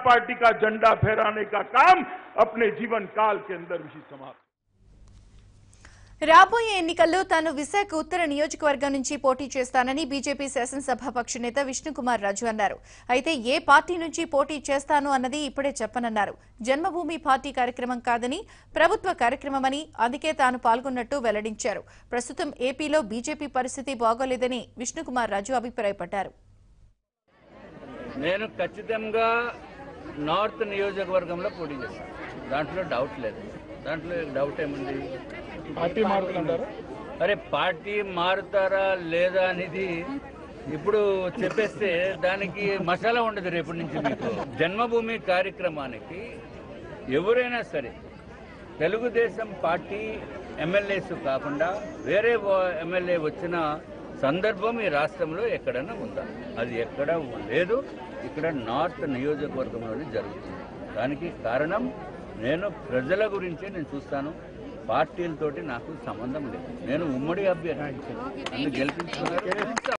Party का झंडा फहराने का काम अपने जीवन काल के अंदर भी समाप्त। రాబోయే ఎన్నికల్లో తాను విశాఖ ఉత్తర నియోజకవర్గం నుంచి పోటీ చేస్తానని బీజేపీ శాసనసభాపక్ష నేత విష్ణుకుమార్ రాజు అన్నారు. అయితే ఏ పార్టీ నుంచి పోటీ చేస్తాను అన్నది ఇప్పుడే చెప్పనన్నారు. జన్మభూమి పార్టీ కార్యక్రమం కాదని ప్రభుత్వ కార్యక్రమమని, అందుకే తాను పాల్గొన్నట్టు వెల్లడించారు. ప్రస్తుతం ఏపీలో బీజేపీ పరిస్థితి బాగోలేదని విష్ణుకుమార్ రాజు అభిప్రాయపడ్డారు. నేను ఖచ్చితంగా నార్త్ నియోజకవర్గంలో పోటీ చేస్తాను, దాంట్లో డౌట్ లేదు. దాంట్లో డౌట్ ఏముంది? పార్టీ మారుతుంటారు. అరే పార్టీ మారుతారా లేదా అనేది ఇప్పుడు చెప్పేస్తే దానికి మసాలా ఉండదు రేపటి నుంచి. మీకు జన్మభూమి కార్యక్రమానికి ఎవరైనా సరే తెలుగుదేశం పార్టీ ఎమ్మెల్యేస్ కాకుండా వేరే ఎమ్మెల్యే వచ్చిన సందర్భం ఈ రాష్ట్రంలో ఎక్కడైనా ఉందా? అది ఎక్కడ లేదు. ఇక్కడ నార్త్ నియోజకవర్గంలోనే జరుగుతుంది. దానికి కారణం నేను ప్రజల గురించే నేను చూస్తాను, పార్టీలతోటి నాకు సంబంధం లేదు. నేను ఉమ్మడి అభ్యర్థి, నన్ను గెలిపించుకున్నారు.